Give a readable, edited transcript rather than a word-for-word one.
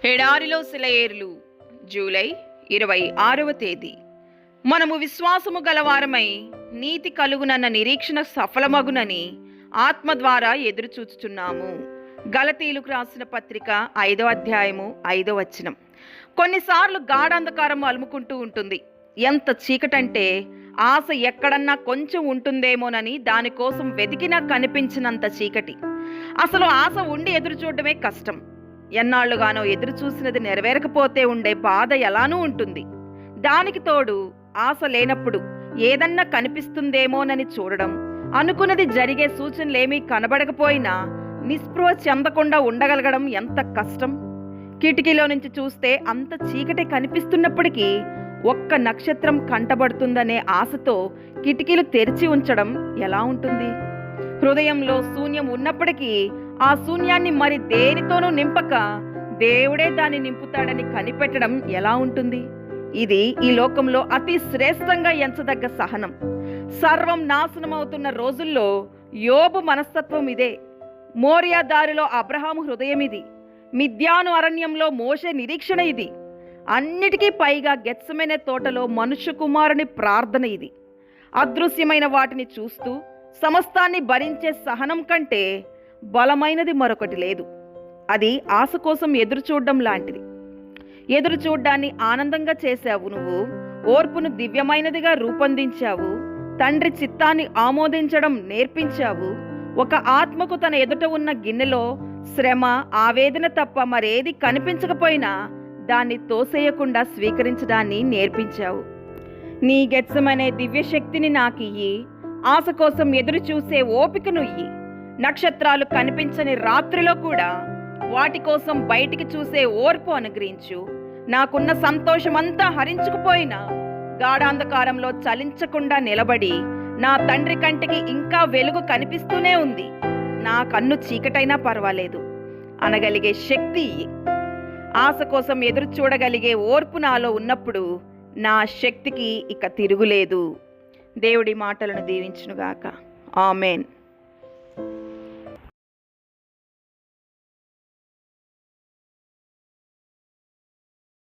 ఎడారిలో సెలయేర్లు జూలై 26వ తేదీ. మనము విశ్వాసము గలవారమై నీతి కలుగునన్న నిరీక్షణ సఫలమగునని ఆత్మ ద్వారా ఎదురుచూచుచున్నాము. గలతీయులకు రాసిన పత్రిక 5వ అధ్యాయము 5వ వచనం. కొన్నిసార్లు గాఢాంధకారం అలుముకుంటూ ఉంటుంది. ఎంత చీకటంటే ఆశ ఎక్కడన్నా కొంచెం ఉంటుందేమోనని దానికోసం వెతికినా కనిపించినంత చీకటి. అసలు ఆశ ఉండి ఎదురు చూడడమే కష్టం. ఎన్నాళ్లుగానో ఎదురు చూసినది నెరవేరకపోతే ఉండే బాధ ఎలానూ ఉంటుంది. దానికి తోడు ఆశ లేనప్పుడు ఏదన్నా కనిపిస్తుందేమోనని చూడడం, అనుకున్నది జరిగే సూచనలేమీ కనబడకపోయినా నిస్పృహ చెందకుండా ఉండగలగడం ఎంత కష్టం. కిటికీలో నుంచి చూస్తే అంత చీకటి కనిపిస్తున్నప్పటికీ ఒక్క నక్షత్రం కంటబడుతుందనే ఆశతో కిటికీలు తెరిచి ఉంచడం ఎలా ఉంటుంది? హృదయంలో శూన్యం ఉన్నప్పటికీ ఆ శూన్యాన్ని మరి దేనితోనూ నింపక దేవుడే దాన్ని నింపుతాడని కనిపెట్టడం ఎలా ఉంటుంది? ఇది ఈ లోకంలో అతి శ్రేష్టంగా ఎంచదగ్గ సహనం. సర్వం నాశనమవుతున్న రోజుల్లో యోబు మనస్తత్వం ఇదే. మోరియా దారిలో అబ్రహాము హృదయం ఇది. మిద్యాను అరణ్యంలో మోషే నిరీక్షణ ఇది. అన్నిటికీ పైగా గెత్సెమనే తోటలో మనుష్య కుమారుని ప్రార్థన ఇది. అదృశ్యమైన వాటిని చూస్తూ సమస్తాన్ని భరించే సహనం కంటే బలమైనది మరొకటి లేదు. అది ఆశ కోసం ఎదురు చూడడం లాంటిది. ఎదురు చూడ్డాన్ని ఆనందంగా చేశావు నువ్వు. ఓర్పును దివ్యమైనదిగా రూపొందించావు. తండ్రి చిత్తాన్ని ఆమోదించడం నేర్పించావు. ఒక ఆత్మకు తన ఎదుట ఉన్న గిన్నెలో శ్రమ, ఆవేదన తప్ప మరేది కనిపించకపోయినా దాన్ని తోసేయకుండా స్వీకరించడాన్ని నేర్పించావు. నీ గెత్సెమనే దివ్యశక్తిని నాకియ్యి. ఆశ కోసం ఎదురు చూసే ఓపికను ఇయ్యి. నక్షత్రాలు కనిపించని రాత్రిలో కూడా వాటి కోసం బయటికి చూసే ఓర్పు అనుగ్రహించు. నాకున్న సంతోషమంతా హరించుకుపోయినా గాఢాంధకారంలో చలించకుండా నిలబడి నా తండ్రి కంటికి ఇంకా వెలుగు కనిపిస్తూనే ఉంది, నా కన్ను చీకటైనా పర్వాలేదు అనగలిగే శక్తి. ఆశ కోసం ఎదురు చూడగలిగే ఓర్పు నాలో ఉన్నప్పుడు నా శక్తికి ఇక తిరుగులేదు. దేవుడి మాటలను దీవించునుగాక. ఆమెన్.